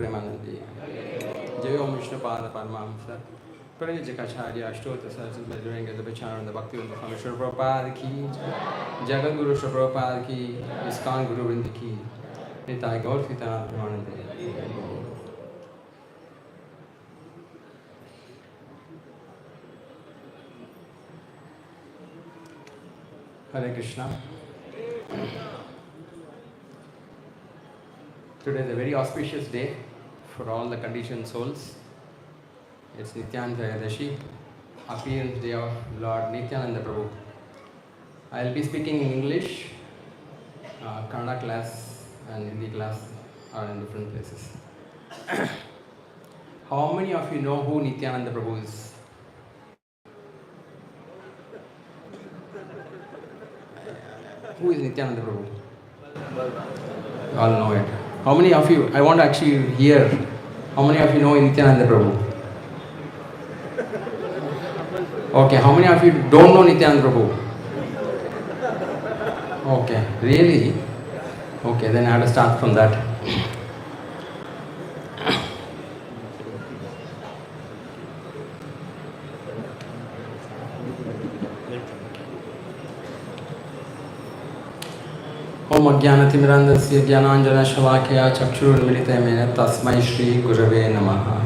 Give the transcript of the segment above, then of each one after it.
Premanandi. Jai Om Vishnu Pada Paramahamsa. Prabhuji Ashtota Saraswati Gauranga the Bacharanda Bhakti Vrinda Shri Prabhupada ki, Jagat Guru Shri Prabhupada ki, ISKCON Guru Vrinda ki, Nitai Gaur Sita Premanandi. Hare Krishna. Today is a very auspicious day for all the conditioned souls. It's Nityananda Trayodashi, appearance day of Lord Nityananda Prabhu. I'll be speaking in English. Kannada class and Hindi class are in different places. How many of you know who Nityananda Prabhu is? Who is Nityananda Prabhu? All know it. How many of you, I want to actually hear, how many of you know Nityananda Prabhu? Okay, how many of you don't know Nityananda Prabhu? Okay, really? Okay, then I have to start from that. Om Ajnanatimmirandasya Jnananjana Shalakaya Chakshurunmilitam Yena Tasmai Shri Gurave Namaha.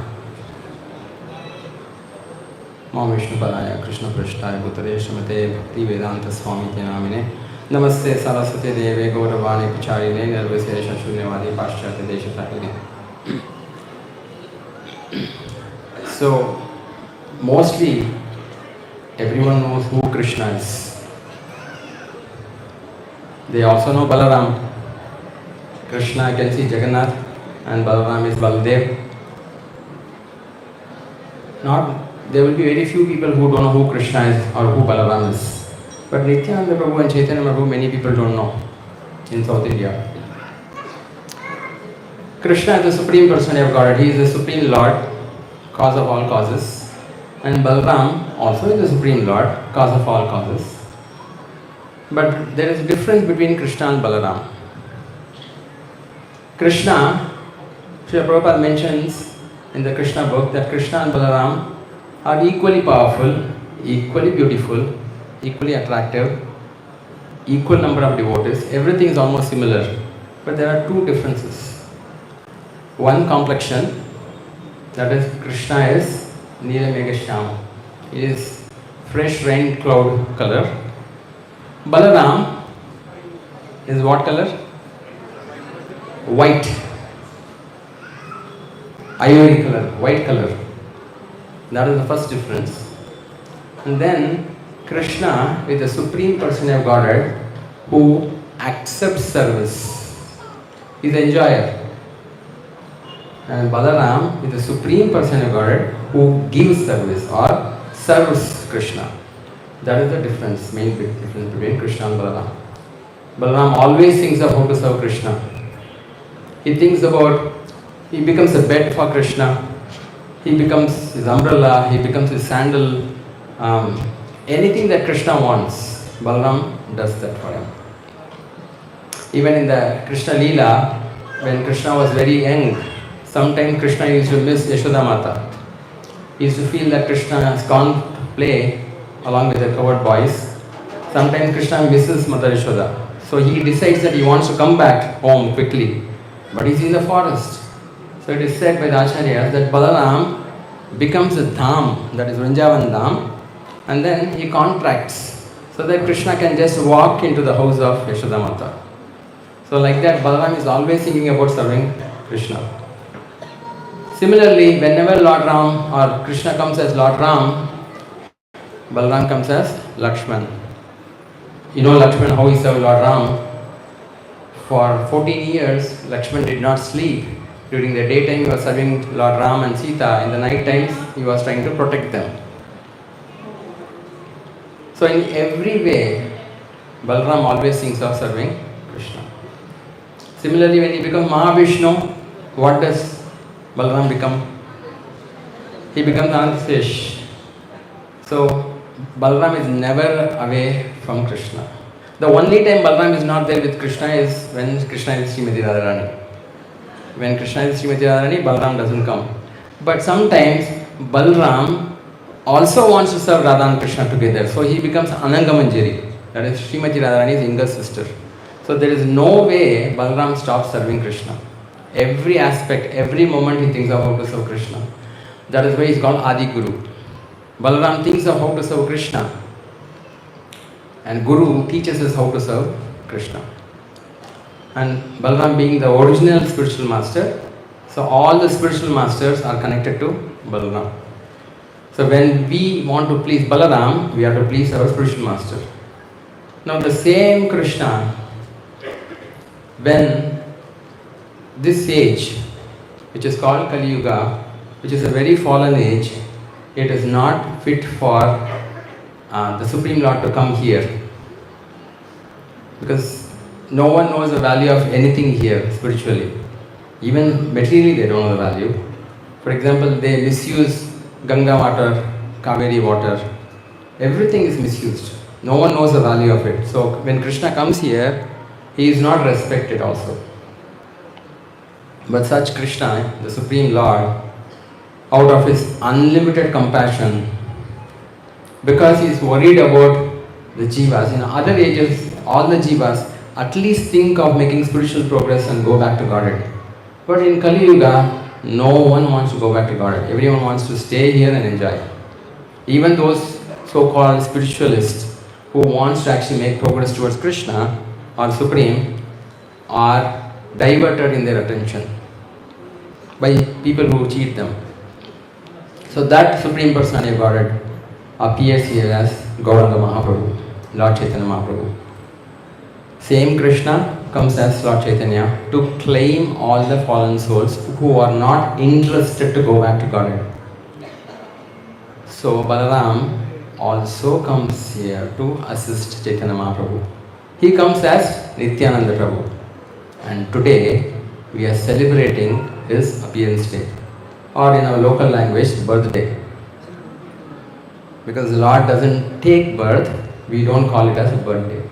Om Vishnu Padaya Krishna Prashtaya Bhutale Shamate Bhakti Vedanta Swami Namine Namaste Saraswati Deve Gauravani Pacharine Nirvisesha Shunyavadi Paschatya Deshatahine. So, mostly everyone knows who Krishna is. They also know Balaram. Krishna, you can see Jagannath, and Balaram is Baldev. There will be very few people who don't know who Krishna is or who Balaram is. But Nityananda Prabhu and Chaitanya Prabhu, many people don't know in South India. Krishna is the Supreme Personality of Godhead. He is the Supreme Lord, cause of all causes. And Balaram also is the Supreme Lord, cause of all causes. But there is a difference between Krishna and Balaram. Krishna, Srila Prabhupada mentions in the Krishna book that Krishna and Balaram are equally powerful, equally beautiful, equally attractive, equal number of devotees. Everything is almost similar. But there are two differences. One complexion, that is Krishna is Neela Meghashyam. It is fresh rain cloud color. Balaram is what color? White. Ivory color, white color. That is the first difference. And then Krishna is the Supreme Person of Godhead who accepts service. He is the enjoyer. And Balaram is the Supreme Person of Godhead who gives service or serves Krishna. That is the difference, main big difference between Krishna and Balaram. Balaram always thinks of how to serve Krishna. He thinks about, he becomes a bed for Krishna. He becomes his umbrella, he becomes his sandal. Anything that Krishna wants, Balaram does that for him. Even in the Krishna Leela, when Krishna was very young, sometimes Krishna used to miss Yashoda Mata. He used to feel that Krishna has gone to play along with the coward boys. Sometimes Krishna misses Mother Yashoda. So he decides that he wants to come back home quickly. But he's in the forest. So it is said by the Acharyas that Balaram becomes a dham, that is Vrindavan dham, and then he contracts so that Krishna can just walk into the house of Yashoda Mata. So like that, Balaram is always thinking about serving Krishna. Similarly, whenever Lord Ram or Krishna comes as Lord Ram, Balaram comes as Lakshman. You know Lakshman, how he served Lord Ram. For 14 years, Lakshman did not sleep. During the daytime, he was serving Lord Ram and Sita. In the night times, he was trying to protect them. So in every way, Balaram always thinks of serving Krishna. Similarly, when he becomes Mahavishnu, what does Balaram become? He becomes Anantasesh. So Balaram is never away from Krishna. The only time Balaram is not there with Krishna is when Krishna is Srimati Radharani. When Krishna is Srimati Radharani, Balaram doesn't come. But sometimes Balaram also wants to serve Radha and Krishna together. So he becomes Anangamanjari. That is Srimati Radharani's younger sister. So there is no way Balaram stops serving Krishna. Every aspect, every moment he thinks of how to serve Krishna. That is why he is called Adi Guru. Balaram thinks of how to serve Krishna. And Guru teaches us how to serve Krishna. And Balaram being the original spiritual master, so all the spiritual masters are connected to Balaram. So when we want to please Balaram, we have to please our spiritual master. Now the same Krishna, when this age, which is called Kali Yuga, which is a very fallen age, it is not fit for the Supreme Lord to come here. Because no one knows the value of anything here spiritually. Even materially they don't know the value. For example, they misuse Ganga water, Kaveri water. Everything is misused. No one knows the value of it. So when Krishna comes here, he is not respected also. But such Krishna, the Supreme Lord, out of his unlimited compassion, because he is worried about the jivas, in other ages, all the jivas at least think of making spiritual progress and go back to Godhead. But in Kali Yuga, no one wants to go back to Godhead. Everyone wants to stay here and enjoy. Even those so-called spiritualists who wants to actually make progress towards Krishna or Supreme are diverted in their attention by people who cheat them. So that Supreme Personality of Godhead appears here as Gauranga Mahaprabhu, Lord Chaitanya Mahaprabhu. Same Krishna comes as Lord Chaitanya to claim all the fallen souls who are not interested to go back to Godhead. So Balaram also comes here to assist Chaitanya Mahaprabhu. He comes as Nityananda Prabhu. And today we are celebrating his appearance day, or in our local language, birthday. Because the Lord doesn't take birth, we don't call it as a birthday.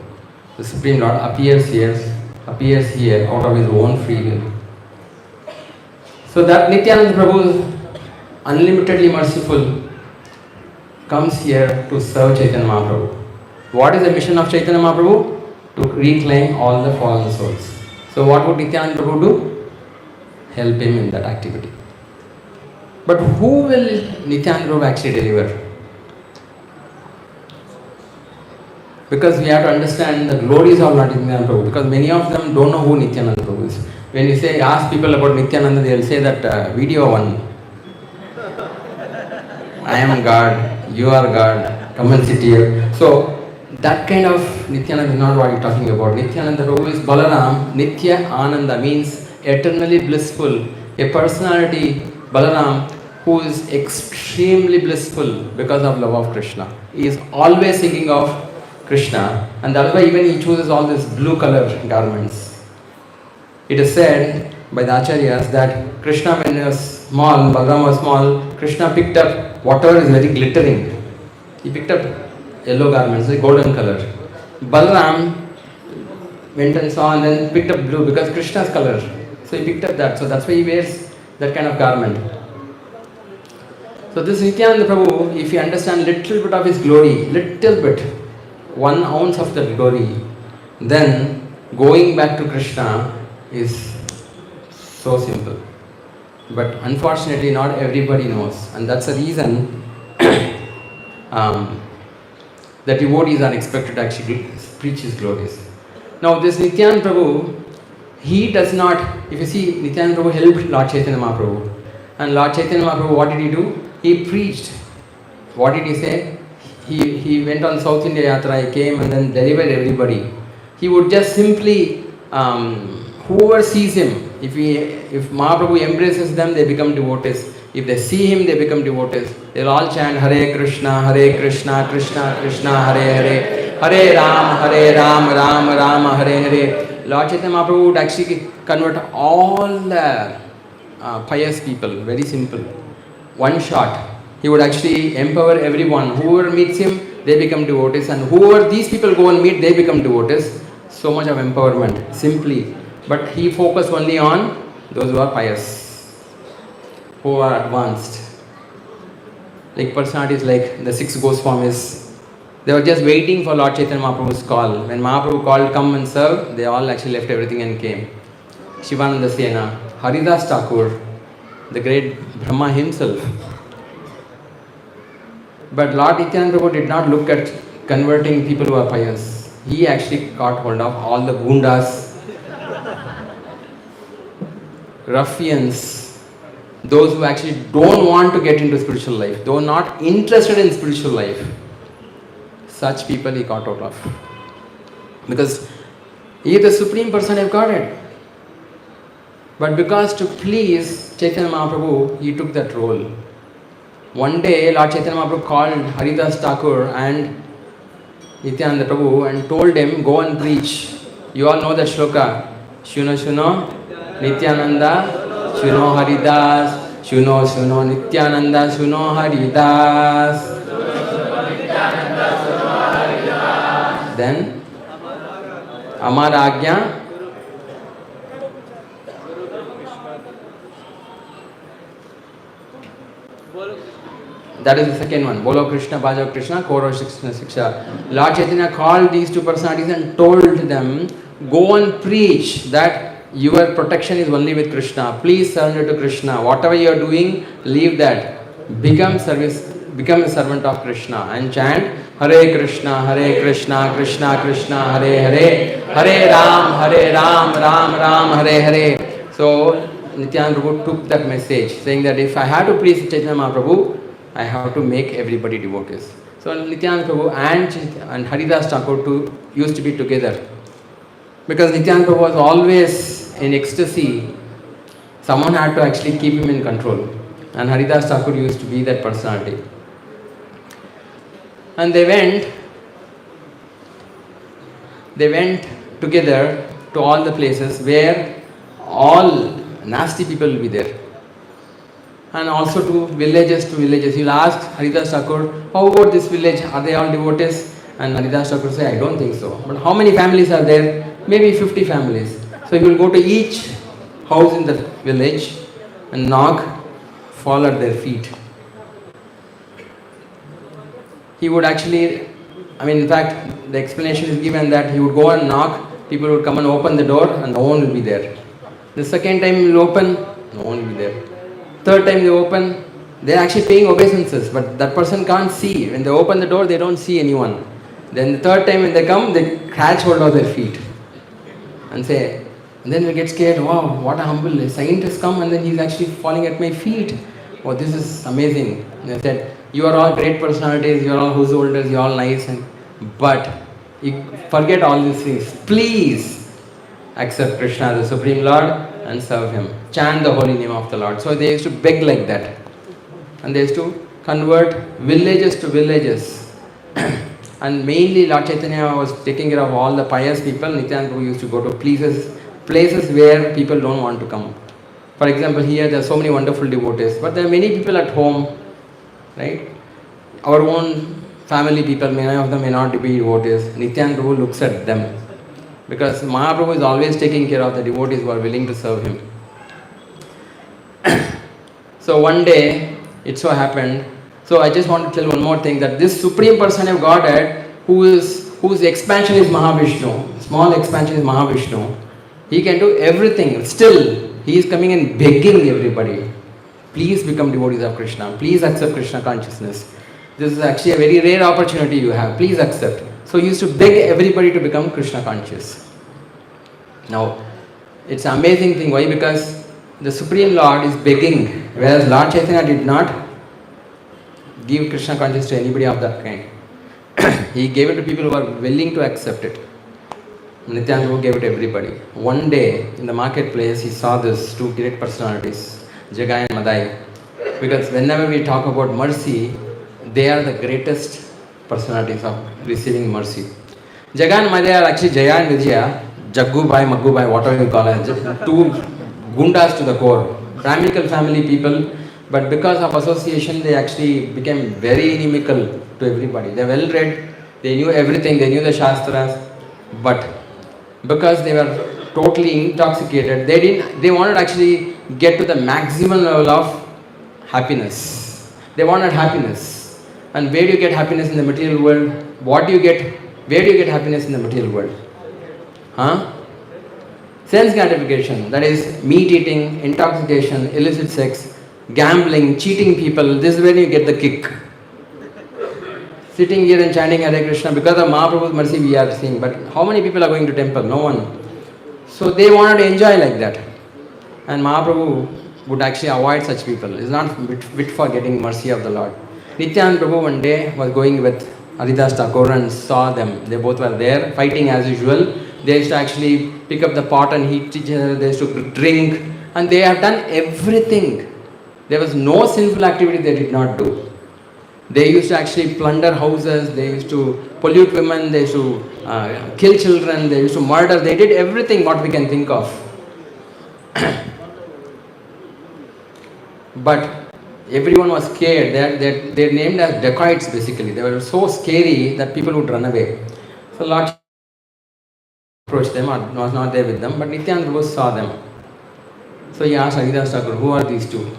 The Supreme Lord appears here out of his own free will. So that Nityananda Prabhu, unlimitedly merciful, comes here to serve Chaitanya Mahaprabhu. What is the mission of Chaitanya Mahaprabhu? To reclaim all the fallen souls. So what would Nityananda Prabhu do? Help him in that activity. But who will Nityananda Prabhu actually deliver? Because we have to understand the glories of Lord Nityananda Prabhu, because many of them don't know who Nityananda Prabhu is. When you say, ask people about Nityananda, they will say that video one. I am God, you are God, come and sit here. So that kind of Nityananda is not what you are talking about. Nityananda Prabhu is Balaram. Nitya Ananda means eternally blissful. A personality, Balaram, who is extremely blissful because of love of Krishna. He is always thinking of Krishna, and that's why even he chooses all these blue color garments. It is said by the Acharyas that Krishna, when he was small, Balaram was small, Krishna picked up whatever is very glittering. He picked up yellow garments, like golden color. Balaram went and saw and then picked up blue because Krishna's color. So he picked up that. So that's why he wears that kind of garment. So this Nityananda Prabhu, if you understand little bit of his glory, little bit, 1 ounce of that glory, then going back to Krishna is so simple. But unfortunately not everybody knows, and that's the reason that devotees are expected to actually preach his glories. Now this Nityananda Prabhu, he does not, if you see, Nityananda Prabhu helped Lord Chaitanya Mahaprabhu, and Lord Chaitanya Mahaprabhu, what did he do? He preached. What did he say? He went on South India Yatra, he came and then delivered everybody. He would just simply, whoever sees him, if Mahaprabhu embraces them, they become devotees. If they see him, they become devotees. They'll all chant Hare Krishna, Krishna Krishna, Hare Hare, Hare Ram, Ram Hare Hare. Lord Chaitanya Mahaprabhu would actually convert all the pious people, very simple. One shot. He would actually empower everyone. Whoever meets him, they become devotees. And whoever these people go and meet, they become devotees. So much of empowerment, simply. But he focused only on those who are pious, who are advanced. Like personalities like the 6 Goswamis, they were just waiting for Lord Chaitanya Mahaprabhu's call. When Mahaprabhu called, come and serve, they all actually left everything and came. Shivananda Sena, Haridas Thakur, the great Brahma himself. But Lord Nityananda Prabhu did not look at converting people who are pious. He actually caught hold of all the gundas, ruffians, those who actually don't want to get into spiritual life, those not interested in spiritual life. Such people he caught out of. Because he is the Supreme Person of Godhead. But because to please Chaitanya Mahaprabhu, he took that role. One day, Lord Chaitanya Mahaprabhu called Haridas Thakur and Nityananda Prabhu and told him, go and preach. You all know that shloka. Shuno Shuno, Nityananda, Shuno Haridas, Shuno Shuno Nityananda, Shuno Haridas. Then, Amar Agya. That is the second one. Bolo Krishna, Bhajo Krishna, Koro Krishna Siksha. Lord Chaitanya called these 2 personalities and told them, go and preach that your protection is only with Krishna. Please surrender to Krishna. Whatever you are doing, leave that. Become a servant of Krishna and chant Hare Krishna, Krishna Krishna, Hare Hare, Hare Ram, Ram Ram, Hare Hare. So Nityananda Prabhu took that message, saying that if I have to please Chaitanya Mahaprabhu, I have to make everybody devotees. So Nityananda Prabhu and Haridas Thakur used to be together. Because Nityananda Prabhu was always in ecstasy, someone had to actually keep him in control. And Haridas Thakur used to be that personality. And they went together to all the places where all nasty people will be there. And also to villages. You'll ask Haridas Thakur, how about this village? Are they all devotees? And Haridas Thakur say, I don't think so. But how many families are there? Maybe 50 families. So he will go to each house in the village and knock, fall at their feet. He would actually, in fact, the explanation is given that he would go and knock, people would come and open the door and no one will be there. The second time he will open, no one will be there. Third time they open, they are actually paying obeisances, but that person can't see. When they open the door, they don't see anyone. Then the third time when they come, they catch hold of their feet and say, and then they get scared, wow, what a humble saint has come and then he's actually falling at my feet. Oh, this is amazing. And they said, you are all great personalities, you are all householders, you are all nice, but you forget all these things. Please accept Krishna as the Supreme Lord and serve him. Chant the holy name of the Lord. So they used to beg like that. And they used to convert villages to villages. And mainly Lord Chaitanya was taking care of all the pious people. Nityananda Prabhu used to go to places where people don't want to come. For example, here there are so many wonderful devotees, but there are many people at home, right? Our own family people, many of them may not be devotees. Nityananda Prabhu looks at them. Because Mahaprabhu is always taking care of the devotees who are willing to serve him. So one day, it so happened, so I just want to tell one more thing, that this Supreme Person of Godhead, whose expansion is Mahavishnu, small expansion is Mahavishnu, he can do everything. Still, he is coming and begging everybody, please become devotees of Krishna, please accept Krishna consciousness. This is actually a very rare opportunity you have, please accept. So he used to beg everybody to become Krishna conscious. Now, it's an amazing thing. Why? Because the Supreme Lord is begging, whereas Lord Chaitanya did not give Krishna consciousness to anybody of that kind. He gave it to people who are willing to accept it. Nityananda Prabhu gave it to everybody. One day in the marketplace, he saw these 2 great personalities, Jagai and Madai. Because whenever we talk about mercy, they are the greatest personalities of receiving mercy. Jagai and Madai are actually Jaya and Vijaya, Jaggu Bhai, Maggu Bhai, whatever you call it, 2 gundas to the core, Brahminical family people, but because of association, they actually became very inimical to everybody. They were well read, they knew everything, they knew the Shastras, but because they were totally intoxicated. They wanted to actually get to the maximum level of happiness. They wanted happiness. And where do you get happiness in the material world? What do you get? Where do you get happiness in the material world? Huh? Sense gratification, that is meat eating, intoxication, illicit sex, gambling, cheating people. This is where you get the kick. Sitting here and chanting Hare Krishna, because of Mahaprabhu's mercy we are seeing. But how many people are going to temple? No one. So they wanted to enjoy like that. And Mahaprabhu would actually avoid such people. It's not fit for getting mercy of the Lord. Nityananda Prabhu one day was going with Haridas Thakur and saw them. They both were there, fighting as usual. They used to actually pick up the pot and heat each other. They used to drink. And they have done everything. There was no sinful activity they did not do. They used to actually plunder houses, they used to pollute women, they used to kill children, they used to murder, they did everything what we can think of. But everyone was scared. They're named as dacoits basically. They were so scary that people would run away. So Lord approached them, or was not there with them, but Nityananda Prabhu saw them. So he asked Haridas Thakur, who are these two?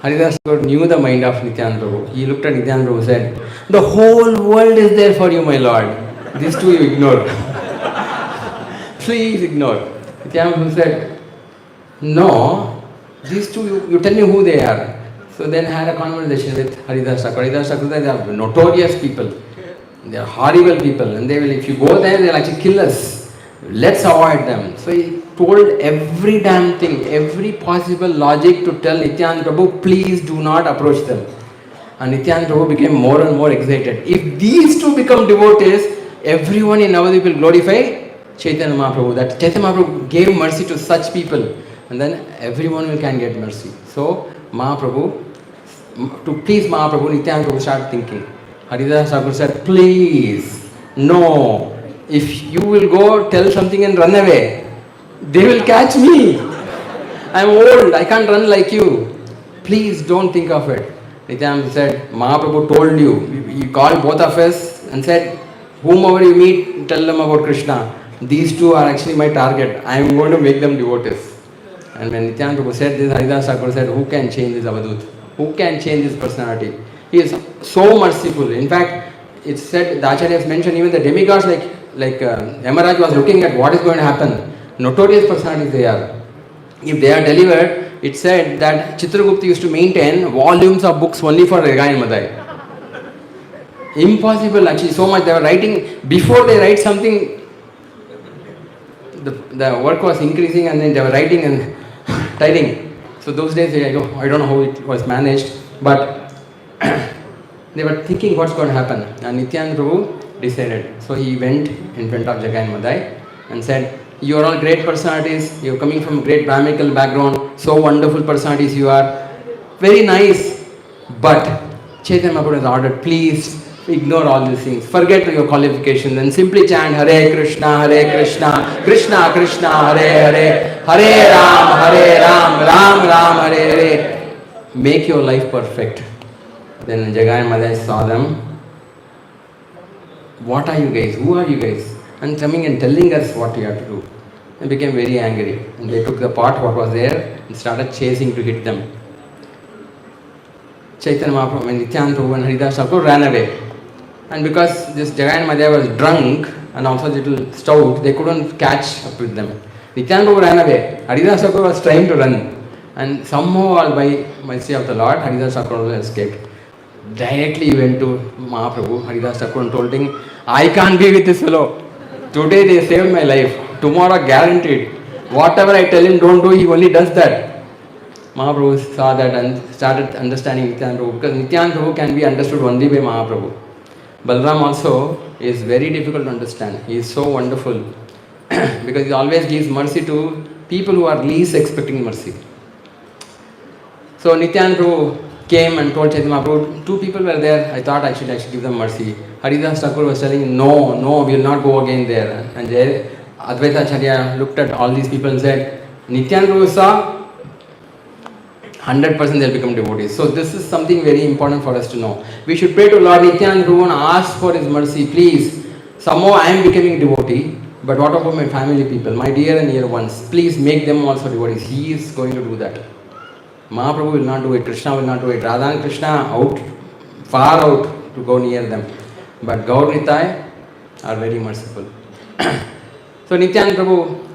Haridas Thakur knew the mind of Nityananda Prabhu. He looked at Nityananda Prabhu and said, the whole world is there for you, my Lord. These two you ignore. Please ignore. Nityananda Prabhu said, no, these two, you tell me who they are. So then had a conversation with Haridas Thakur. Haridas Thakur said, they are notorious people. They are horrible people. And they will, if you go there, they will actually kill us. Let's avoid them. So he told every damn thing, every possible logic to tell Nityananda Prabhu, please do not approach them. And Nityananda Prabhu became more and more excited. If these two become devotees, everyone in Navadvip will glorify Chaitanya Mahaprabhu. That Chaitanya Mahaprabhu gave mercy to such people. And then everyone can get mercy. So Mahaprabhu, to please Mahaprabhu, Nityananda Prabhu started thinking. Haridas Thakur said, please, no. If you will go tell something and run away, they will catch me. I am old, I can't run like you. Please don't think of it. Nityananda said, Mahaprabhu told you. He called both of us and said, whomever you meet, tell them about Krishna. These two are actually my target. I am going to make them devotees. And when Nityananda Prabhu said this, Haridas Thakur said, who can change this Avadut? Who can change his personality? He is so merciful. In fact, it's said, the Acharyas mentioned even the demigods like Yamaraj was looking at what is going to happen. Notorious personalities they are. If they are delivered, it said that Chitragupta used to maintain volumes of books only for Rega and Madai. Impossible actually, so much they were writing. Before they write something, the work was increasing and then they were writing and typing. So those days, I don't know how it was managed, but they were thinking what's going to happen. And Nityananda Prabhu decided. So he went in front of Jagai and Madai and said, you are all great personalities, you are coming from great Brahminical background, so wonderful personalities you are, very nice, but Chaitanya Mahaprabhu has ordered, please ignore all these things, forget your qualifications and simply chant Hare Krishna, Krishna Krishna, Hare Hare, Hare Ram, Ram Ram, Hare Hare. Make your life perfect. Then Jagai and Madai saw them. What are you guys? Who are you guys? And coming and telling us what you have to do. And became very angry. And they took the pot, what was there, and started chasing to hit them. Chaitanya Mahaprabhu and Nityananda Prabhu and Haridas Thakur ran away. And because this Jagai and Madai was drunk and also a little stout, they couldn't catch up with them. Nityananda Prabhu ran away. Haridas Thakur was trying to run. And somehow, by mercy of the Lord, Haridas Thakur escaped. Directly he went to Mahaprabhu, Haridas Thakur, and told him, I can't be with this fellow. Today they saved my life. Tomorrow guaranteed. Whatever I tell him don't do, he only does that. Mahaprabhu saw that and started understanding Nityananda Prabhu, because Nityananda Prabhu can be understood only by Mahaprabhu. Balram also is very difficult to understand. He is so wonderful because he always gives mercy to people who are least expecting mercy. So Nityananda Prabhu came and told Chaitanya Mahaprabhu, two people were there, I thought I should actually give them mercy. Haridas Thakur was telling him, no, we will not go again there. And Advaita Acharya looked at all these people and said, Nityananda Prabhu saw, 100% they will become devotees. So this is something very important for us to know. We should pray to Lord Nityananda Prabhu and ask for his mercy, please. Somehow I am becoming devotee. But what about my family people, my dear and near ones? Please make them also devotees. He is going to do that. Mahaprabhu will not do it, Krishna will not do it. Radha and Krishna out, far out to go near them. But Gaur Nitai are very merciful. So Nityananda Prabhu,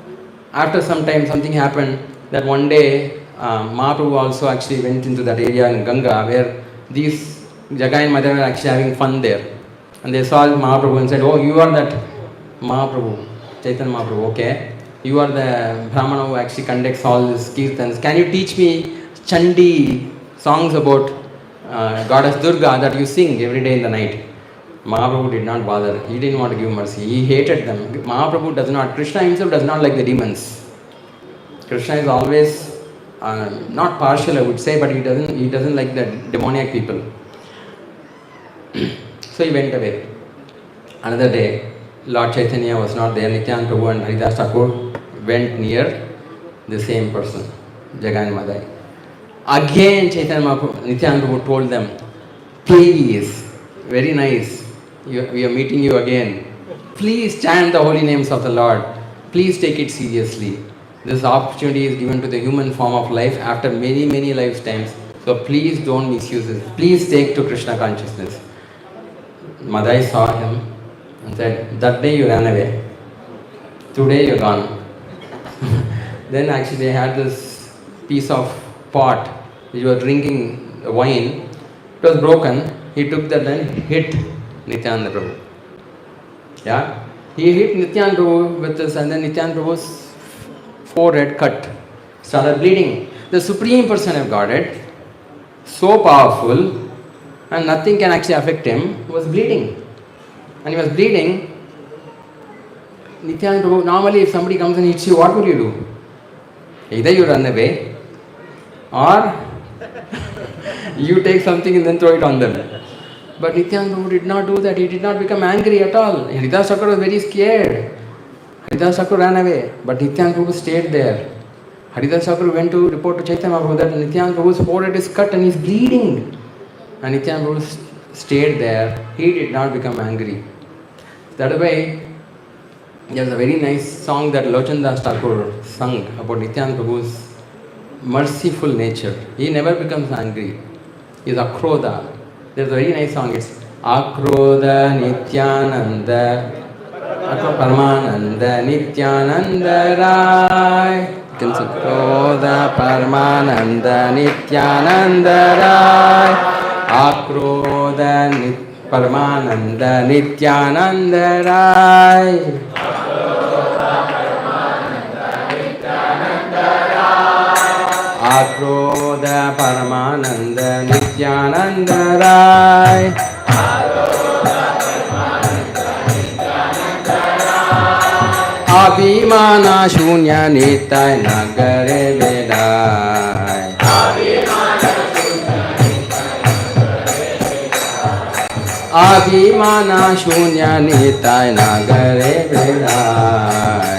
after some time something happened that one day Mahaprabhu also actually went into that area in Ganga where these Jagai and Madhava were actually having fun there. And they saw Mahaprabhu and said, oh, you are that Mahaprabhu, Chaitanya Mahaprabhu, okay. You are the Brahmana who actually conducts all these kirtans. Can you teach me Chandi songs about goddess Durga that you sing every day in the night? Mahaprabhu did not bother. He didn't want to give mercy. He hated them. Mahaprabhu does not, Krishna himself does not like the demons. Krishna is always not partial, I would say, but he doesn't like the demoniac people. So he went away. Another day, Lord Chaitanya was not there. Nityananda Prabhu and Haridas Thakur went near the same person, Jagai and Madhai. Again, Nityananda Prabhu told them, please, very nice, we are meeting you again. Please chant the holy names of the Lord. Please take it seriously. This opportunity is given to the human form of life after many, many lifetimes. So please don't misuse it. Please take to Krishna consciousness. Madhai saw him and said, that day you ran away. Today you're gone. Then actually they had this piece of pot which was drinking wine. It was broken. He took that and hit Nityananda Prabhu. Yeah? He hit Nityananda Prabhu with this, and then Nityananda Prabhu's forehead cut. Started bleeding. The Supreme Person of Godhead, so powerful, and nothing can actually affect him, was bleeding. And he was bleeding. Nityananda Prabhu, normally if somebody comes and hits you, what would you do? Either you run away, or you take something and then throw it on them. But Nityananda Prabhu did not do that. He did not become angry at all. Haridas Thakur was very scared. Haridas Thakur ran away, but Nityananda Prabhu stayed there. Haridas Thakur went to report to Chaitanya Mahaprabhu that Nityananda Prabhu's forehead is cut and he is bleeding. And Nityananda Prabhu stayed there. He did not become angry. That way, there's a very nice song that Lochandas Thakur sung about Nityananda Prabhu's merciful nature. He never becomes angry. He is akrodha. There's a very nice song. It's Akrodha Nityananda Paramananda Nityananda Rai. Akrodha Paramananda Nityananda Rai. Akrodha Paramananda Nityananda Rai. Akrodha Paramananda Nityananda Rai. Abhimana Shunya Nitai Nagare Vedai. Abhimana Shunya Nitai Nagare Vedai.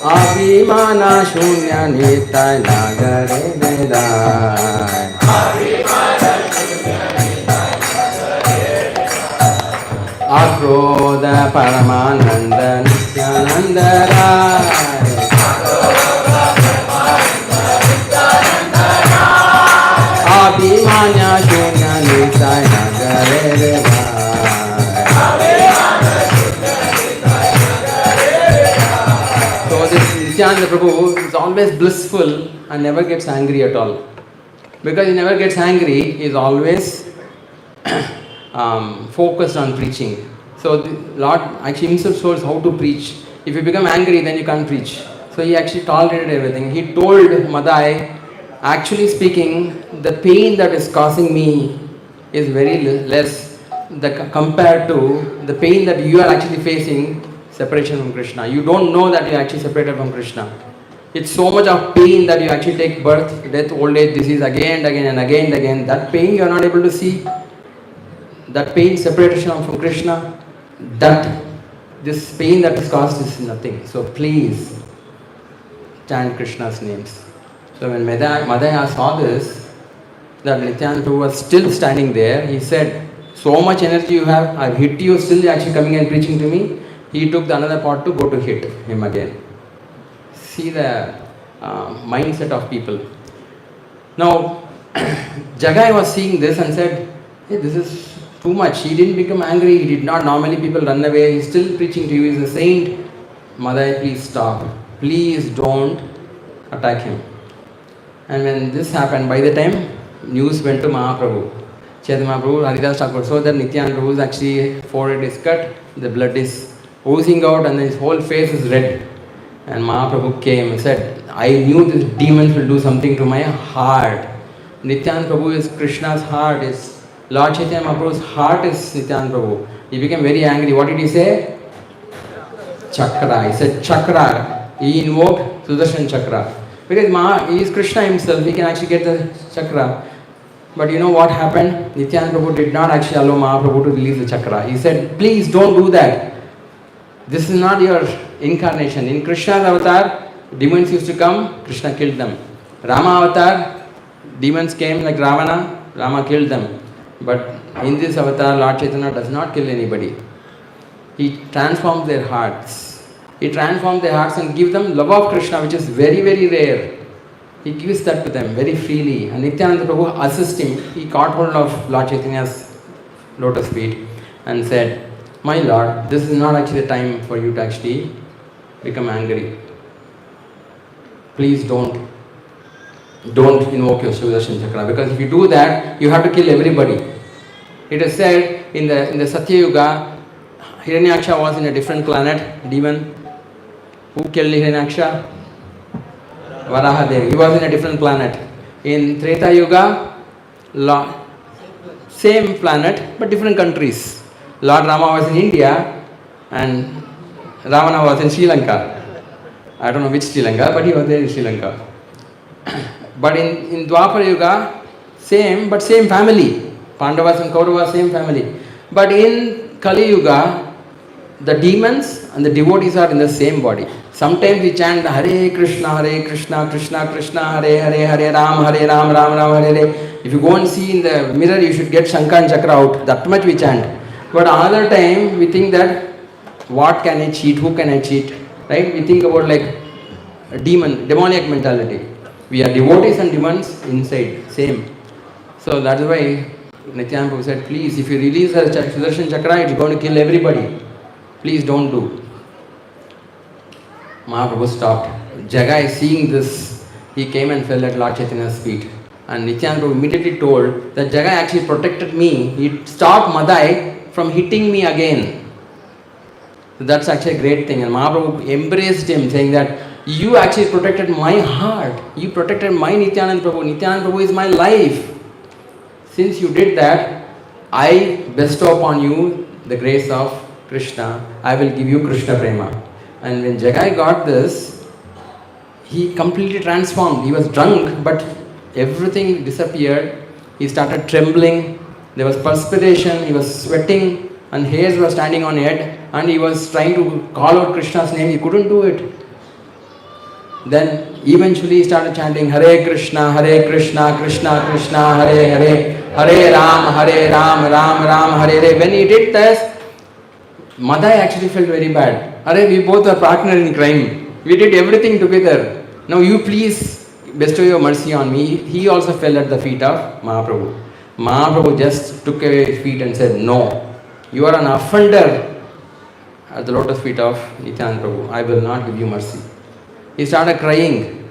Abhimana Shunya Nitai Nagare Vedai. Akrodha Paramananda Nityananda Rai. Abhimana Shunya Nitai Nagare Vedai. Nityananda Prabhu is always blissful and never gets angry at all. Because he never gets angry, he is always focused on preaching. So the Lord actually himself shows how to preach. If you become angry, then you can't preach. So he actually tolerated everything. He told Madhai, actually speaking, the pain that is causing me is very less compared to the pain that you are actually facing, separation from Krishna. You don't know that you are actually separated from Krishna. It's so much of pain that you actually take birth, death, old age, disease again and again and again and again. That pain you are not able to see. That pain, separation from Krishna, this pain that is caused is nothing. So please chant Krishna's names. So when Madhaya saw this, that Nityananda Prabhu was still standing there, he said, So much energy you have, I've hit you, still you're actually coming and preaching to me. He took the another pot to go to hit him again. See the mindset of people. Now, Jagai was seeing this and said, hey, this is too much. He didn't become angry. He did not. Normally people run away. He's still preaching to you. He's a saint. Madai, please stop. Please don't attack him. And when this happened, by the time news went to Mahaprabhu, Chaitanya Mahaprabhu, Haridas Thakur, so that Nityananda Prabhu's actually forehead is cut, the blood is oozing out and his whole face is red. And Mahaprabhu came and said, I knew these demons will do something to my heart. Nityananda Prabhu is Krishna's heart, is Lord Chaitanya Mahaprabhu's heart is Nityananda Prabhu. He became very angry. What did he say? Chakra. He said chakra. He invoked Sudarshan chakra. Because he is Krishna himself, he can actually get the chakra. But you know what happened? Nityananda Prabhu did not actually allow Mahaprabhu to release the chakra. He said, please don't do that. This is not your incarnation. In Krishna's avatar, demons used to come, Krishna killed them. Rama avatar, demons came like Ravana, Rama killed them. But in this avatar, Lord Chaitanya does not kill anybody. He transforms their hearts. He transforms their hearts and gives them love of Krishna, which is very, very rare. He gives that to them very freely. And Nityananda Prabhu assists him. He caught hold of Lord Chaitanya's lotus feet and said, my Lord, this is not actually the time for you to actually become angry. Please don't invoke your Sudarshan chakra, because if you do that, you have to kill everybody. It is said in the Satya Yuga, Hiranyaksha was in a different planet, demon. Who killed Hiranyaksha? Varahadev. He was in a different planet. In Treta Yuga, same planet but different countries. Lord Rama was in India and Ravana was in Sri Lanka. I don't know which Sri Lanka, but he was there in Sri Lanka. But in Dwapara Yuga, same but same family. Pandavas and Kauravas, same family. But in Kali Yuga, the demons and the devotees are in the same body. Sometimes we chant Hare Krishna, Krishna Krishna, Hare Ram, Ram Ram, Hare Hare. If you go and see in the mirror, you should get Shankha and Chakra out. That much we chant. But another time, we think that what can I cheat, who can I cheat? Right? We think about like a demoniac mentality. We are devotees and demons inside, same. So that's why Nityananda Prabhu said, please, if you release the Sudarshan Chakra, it's going to kill everybody. Please don't do. Mahaprabhu stopped. Jagai, seeing this, he came and fell at Lord Chaitanya's feet. And Nityananda Prabhu immediately told that Jagai actually protected me. He stopped Madai from hitting me again. So that's actually a great thing. And Mahaprabhu embraced him, saying that you actually protected my heart. You protected my Nityananda Prabhu. Nityananda Prabhu is my life. Since you did that, I bestow upon you the grace of Krishna. I will give you Krishna Prema. And when Jagai got this, he completely transformed. He was drunk, but everything disappeared. He started trembling. There was perspiration. He was sweating, and hairs were standing on head. And he was trying to call out Krishna's name. He couldn't do it. Then eventually he started chanting Hare Krishna, Krishna Krishna, Hare Hare, Hare Ram, Ram Hare Hare. When he did this, Madai actually felt very bad. Arey, we both are partner in crime. We did everything together. Now you please bestow your mercy on me. He also fell at the feet of Mahaprabhu. Mahaprabhu just took away his feet and said, no, you are an offender at the lotus feet of Nityananda Prabhu. I will not give you mercy. He started crying.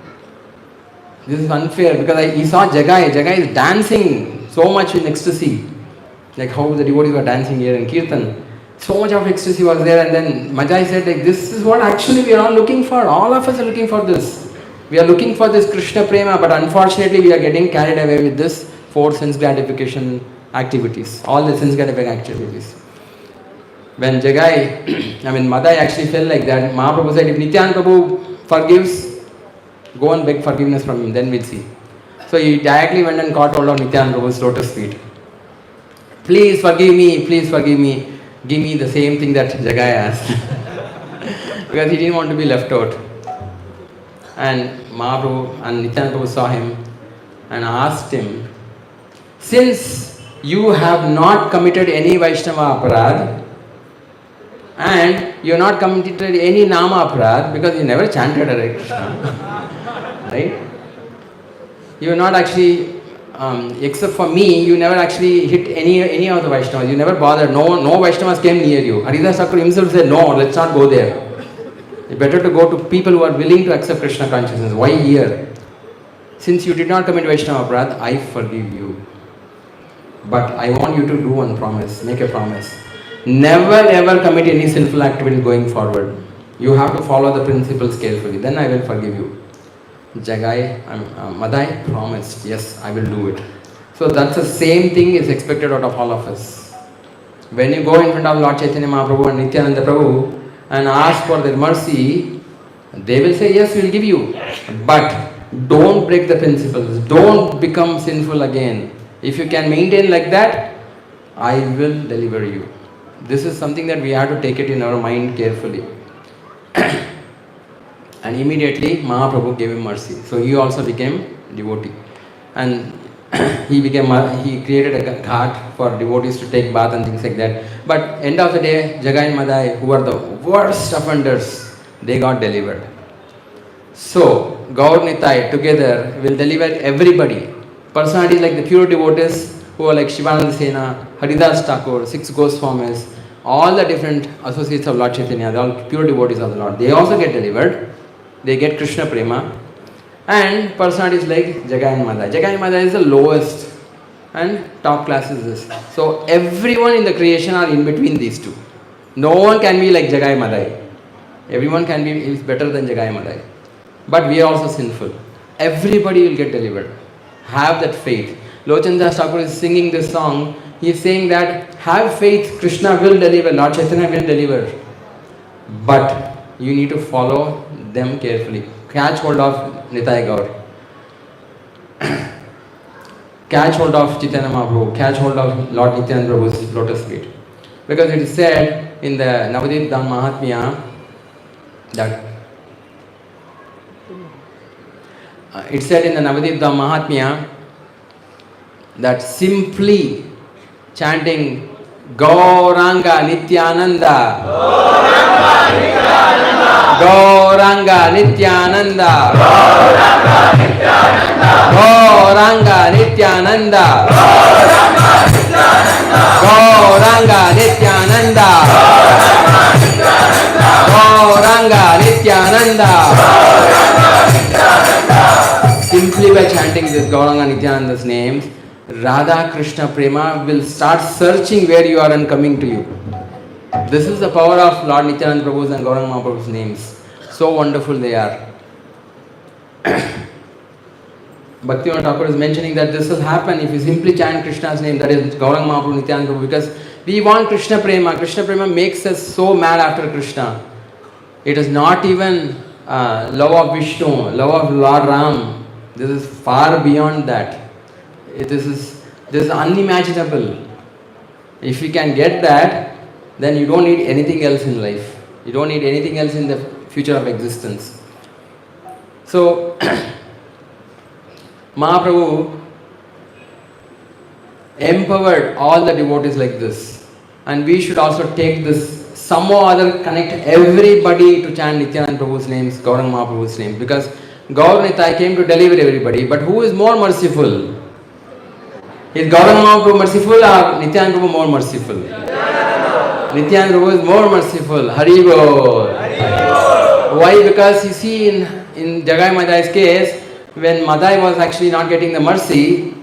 This is unfair, because he saw Jagai. Jagai is dancing so much in ecstasy. Like how the devotees were dancing here in Kirtan. So much of ecstasy was there, and then Majai said, like, this is what actually we are all looking for. All of us are looking for this. We are looking for this Krishna Prema, but unfortunately we are getting carried away with this 4 sense gratification activities. All the sense gratification activities. When Jagai, Madai actually felt like that, Mahaprabhu said, if Nityananda Prabhu forgives, go and beg forgiveness from him, then we'll see. So he directly went and caught hold of Nityananda Prabhu's lotus feet. Please forgive me. Give me the same thing that Jagai asked. Because he didn't want to be left out. And Mahaprabhu and Nityananda Prabhu saw him and asked him, since you have not committed any Vaishnava aparad and you have not committed any Nama aparad because you never chanted Hare Krishna. Right? You have not actually, except for me, you never actually hit any of the Vaishnavas. You never bothered. No Vaishnavas came near you. Haridas Thakur himself said, no, let's not go there. It's better to go to people who are willing to accept Krishna consciousness. Why here? Since you did not commit Vaishnava aparad, I forgive you. But I want you to do one promise, make a promise. Never ever commit any sinful activity going forward. You have to follow the principles carefully. Then I will forgive you. Jagai, Madai promised, yes, I will do it. So that's the same thing is expected out of all of us. When you go in front of Lord Chaitanya Mahaprabhu and Nityananda Prabhu and ask for their mercy, they will say, yes, we will give you. But don't break the principles. Don't become sinful again. If you can maintain like that, I will deliver you. This is something that we have to take it in our mind carefully. And immediately Mahaprabhu gave him mercy. So he also became devotee. And he created a ghat for devotees to take bath and things like that. But end of the day, Jagai and Madai, who are the worst offenders, they got delivered. So Gaur Nitai together will deliver everybody. Personalities like the pure devotees who are like Shivananda Sena, Haridas Thakur, 6 Goswamis, all the different associates of Lord Chaitanya, they are all pure devotees of the Lord. They also get delivered. They get Krishna Prema. And personalities like Jagai and Madai. Jagai and Madai is the lowest and top class is this. So everyone in the creation are in between these two. No one can be like Jagai and Madai. Everyone can be is better than Jagai and Madai. But we are also sinful. Everybody will get delivered. Have that faith. Lochandra Thakur is singing this song. He is saying that have faith, Krishna will deliver, Lord Chaitanya will deliver. But you need to follow them carefully. Catch hold of Nitai Gaur. Catch hold of Chaitanya Mahaprabhu. Catch hold of Lord Nityananda Prabhu's lotus feet. Because it is said in the Navadip Dham Mahatmya that it's said in the Navadip Dham Mahatmya that simply chanting Gauranga Nityananda, Gauranga Nityananda, Gauranga Nityananda, Gauranga Nityananda, Gauranga Nityananda. Simply by chanting this Gauranga Nityananda's names, Radha Krishna Prema will start searching where you are and coming to you. This is the power of Lord Nityananda Prabhu's and Gauranga Mahaprabhu's names. So wonderful they are. Bhaktivinoda Thakur is mentioning that this will happen if you simply chant Krishna's name, that is Gauranga Mahaprabhu, Nityananda Prabhu, because we want Krishna Prema. Krishna Prema makes us so mad after Krishna. It is not even love of Vishnu, love of Lord Ram. This is far beyond that. This is unimaginable. If you can get that, then you don't need anything else in life. You don't need anything else in the future of existence. So, Mahaprabhu empowered all the devotees like this. And we should also take this, somehow or other connect everybody to chant Nityananda Prabhu's names, Gauranga Mahaprabhu's names. Because Gaur Nitai came to deliver everybody. But who is more merciful? Is Gauranga Mahaprabhu merciful or Nityananda Prabhu more merciful? Nityananda Prabhu is more merciful. Hari Bol. Why? Because you see in Jagai Madai's case, when Madai was actually not getting the mercy,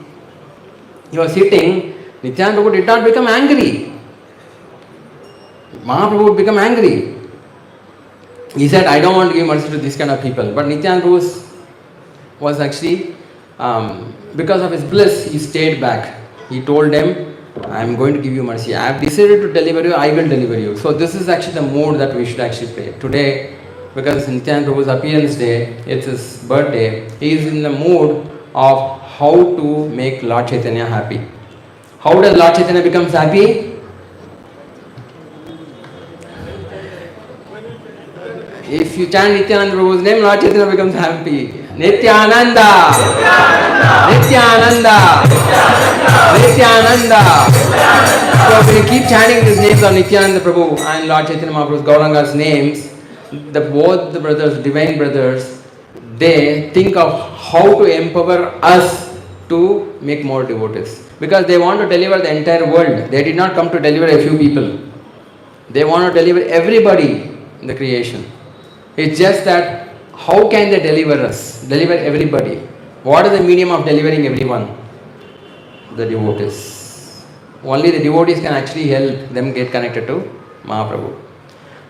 he was sitting, Nityananda Prabhu did not become angry. Mahaprabhu would become angry. He said, I don't want to give mercy to these kind of people. But Nityananda Prabhu was actually, because of his bliss, he stayed back. He told them, I am going to give you mercy. I have decided to deliver you, I will deliver you. So this is actually the mood that we should actually play. Today, because Nityananda Prabhu's appearance day, it's his birthday, he is in the mood of how to make Lord Chaitanya happy. How does Lord Chaitanya becomes happy? If you chant Nityananda Prabhu's name, Lord Chaitanya becomes happy. Nityananda, Nityananda, Nityananda. So when you keep chanting these names of Nityananda Prabhu and Lord Chaitanya Mahaprabhu's Gauranga's names, both the brothers, divine brothers, they think of how to empower us to make more devotees. Because they want to deliver the entire world. They did not come to deliver a few people. They want to deliver everybody in the creation. It's just that how can they deliver us? Deliver everybody. What is the medium of delivering everyone? The devotees. Only the devotees can actually help them get connected to Mahaprabhu.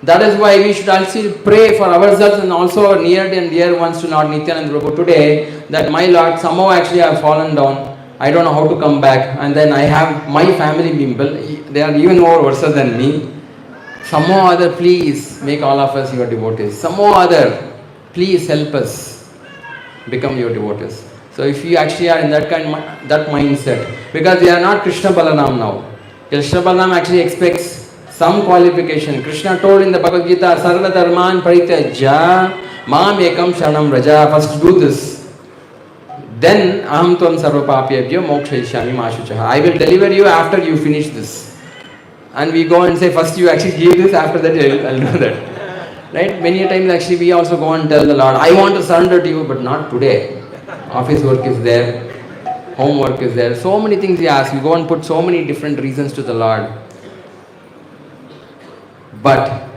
That is why we should also pray for ourselves and also our near and dear ones to Lord Nityananda Prabhu today, that my Lord, somehow actually I have fallen down. I don't know how to come back, and then I have my family people, they are even more worse than me. Somehow or other, please make all of us your devotees. Somehow or other, please help us become your devotees. So if you actually are in that mindset, because they are not Krishna Balaram now. Krishna Balaram actually expects some qualification. Krishna told in the Bhagavad Gita, Sarva Dharman Parityaja Mam Ekam Sharanam Raja. First do this. Then Aham Tvam Sarva Papyabhyo Mokshayishyami Mashuchaha. I will deliver you after you finish this. And we go and say, first you actually give this, after that I'll do that. Right? Many times actually we also go and tell the Lord, I want to surrender to you, but not today. Office work is there, homework is there, so many things we ask. We go and put so many different reasons to the Lord. But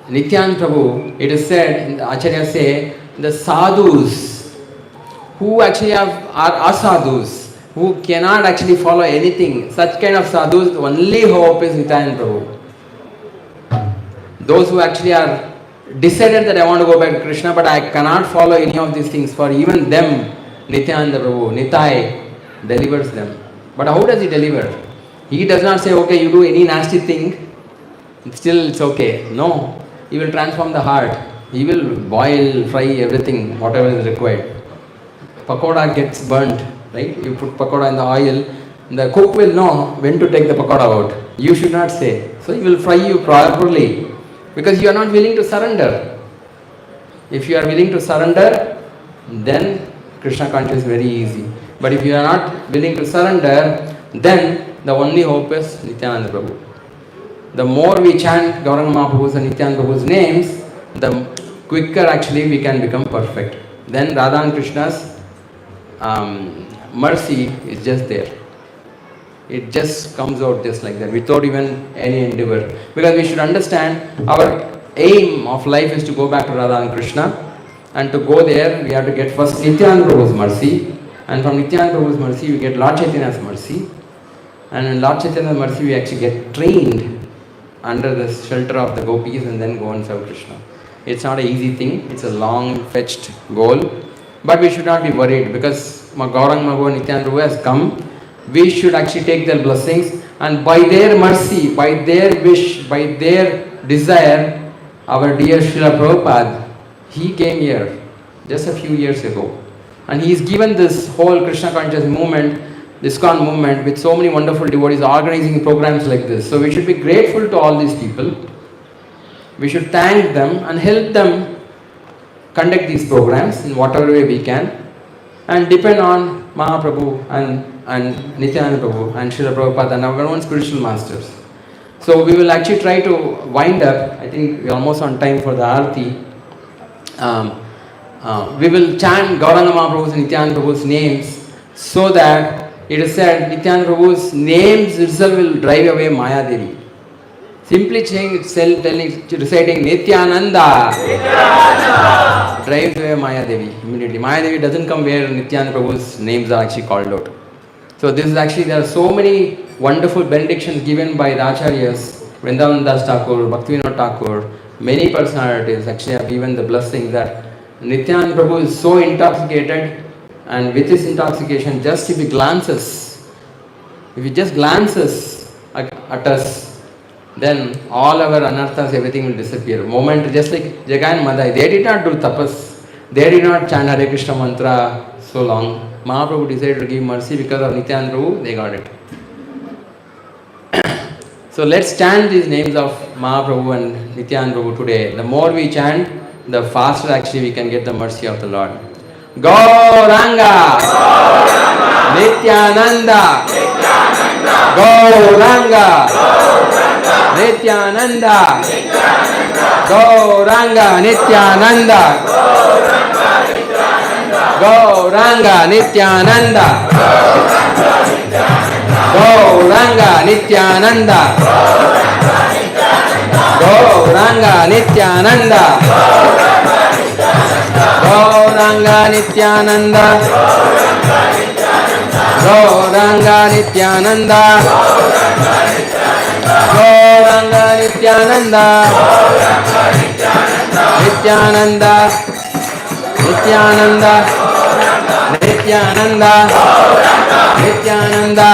Nityananda Prabhu, it is said, in the Acharyas say, the sadhus who actually are asadhus, who cannot actually follow anything, such kind of sadhus, the only hope is Nityananda Prabhu. Those who actually are decided that I want to go back to Krishna, but I cannot follow any of these things, for even them, Nityananda Prabhu, Nitai, delivers them. But how does he deliver? He does not say, okay, you do any nasty thing, still it's okay. No, he will transform the heart. He will boil, fry everything, whatever is required. Pakoda gets burnt, right? You put pakoda in the oil, the cook will know when to take the pakoda out. You should not say. So he will fry you properly, because you are not willing to surrender. If you are willing to surrender, then Krishna consciousness is very easy. But if you are not willing to surrender, then the only hope is Nityananda Prabhu. The more we chant Gauranga Mahaprabhu's and Nityananda Prabhu's names, the quicker actually we can become perfect. Then Radha and Krishna's mercy is just there. It just comes out just like that, without even any endeavor. Because we should understand our aim of life is to go back to Radha and Krishna. And to go there, we have to get first Nityananda Prabhu's mercy. And from Nityananda Prabhu's mercy, we get Lord Chaitanya's mercy. And in Lord Chaitanya's mercy, we actually get trained under the shelter of the gopis and then go and serve Krishna. It's not an easy thing. It's a long-fetched goal. But we should not be worried, because Gauranga Mahaprabhu and Nityananda Prabhu has come. We should actually take their blessings, and by their mercy, by their wish, by their desire, our dear Srila Prabhupada, he came here just a few years ago. And he has given this whole Krishna conscious movement, this ISKCON movement, with so many wonderful devotees organizing programs like this. So we should be grateful to all these people. We should thank them and help them conduct these programs in whatever way we can, and depend on Mahaprabhu and Nityananda Prabhu and Srila Prabhupada and our own spiritual masters. So we will actually try to wind up. I think we are almost on time for the Aarti. We will chant Gauranga Mahaprabhu's and Nityananda Prabhu's names, so that it is said Nityananda Prabhu's names itself will drive away Maya Devi. Simply reciting Nityananda drives away Maya Devi immediately. Maya Devi doesn't come where Nityananda Prabhu's names are actually called out. So this is actually, there are so many wonderful benedictions given by the Acharyas, Vrindavan Das Thakur, Bhaktivinoda Thakur, many personalities actually have given the blessing that Nityananda Prabhu is so intoxicated, and with his intoxication, just if he just glances at us, then all our anarthas, everything will disappear. Moment, just like Jagai and Madai, they did not do tapas. They did not chant Hare Krishna mantra so long. Mahaprabhu decided to give mercy because of Nityananda Prabhu, they got it. So let's chant these names of Mahaprabhu and Nityananda Prabhu today. The more we chant, the faster actually we can get the mercy of the Lord. Gauranga, Nityananda, Gauranga, Nityananda, Gauranga, Nityananda, Gauranga, Nityananda, Gauranga, Nityananda, Gauranga, Nityananda, Gauranga, Nityananda, Gauranga, Nityananda, Gauranga, Nityananda, Nityananda, Nityananda, Nityananda, Nityananda,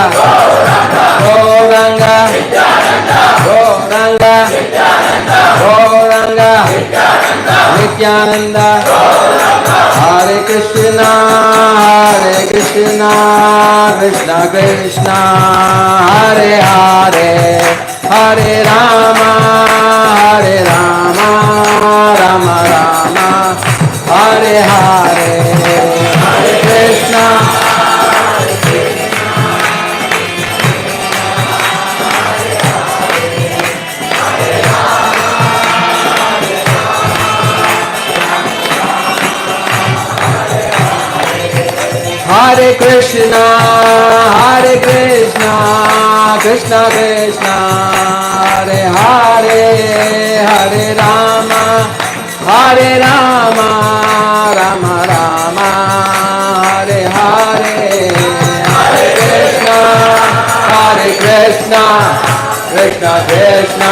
Gauranga, Gauranga, Gauranga, Nityananda, Hare Krishna, Krishna Krishna, Hare Hare, Hare Rama, Rama Rama, Hare Hare, Hare Krishna. Hare Krishna, Krishna Krishna, Hare Hare, Hare Rama, Rama Rama, Hare Hare, Hare Krishna, Krishna Krishna,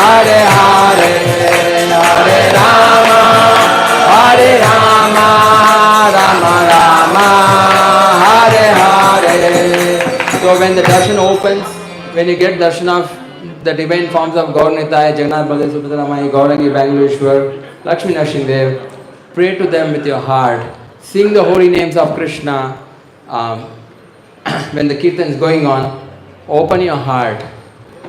Hare Hare, Hare Rama, Rama Rama, Hare Hare. So when the darshan opens, when you get darshan of the divine forms of Gauranga, Jagannath Baladev Subhadramaya, Gauranga, Bangaleshwar, Lakshmi Narasimha, pray to them with your heart. Sing the holy names of Krishna. When the kirtan is going on, open your heart.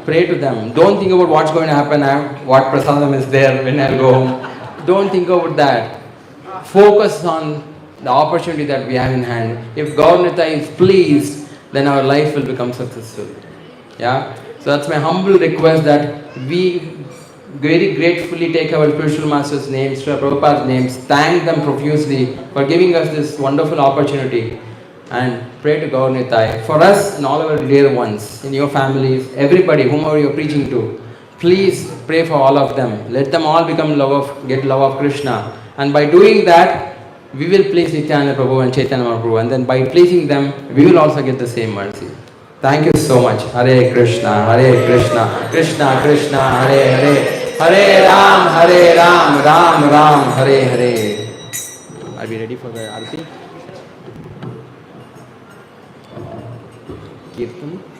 Pray to them. Don't think about what's going to happen, what prasadam is there when I go home. Don't think about that. Focus on the opportunity that we have in hand. If Gauranga is pleased, then our life will become successful. Yeah? So that's my humble request that we very gratefully take our spiritual masters' names, Srila Prabhupada's names, thank them profusely for giving us this wonderful opportunity, and pray to Gauranga for us and all our dear ones in your families, everybody, whomever you are preaching to. Please pray for all of them. Let them all get love of Krishna. And by doing that, we will please Nityananda Prabhu and Chaitanya Mahaprabhu, and then by pleasing them, we will also get the same mercy. Thank you so much. Hare Krishna, Krishna Krishna, Hare Hare, Hare Ram, Ram Ram, Hare Hare. Are we ready for the Arati? Kirtan?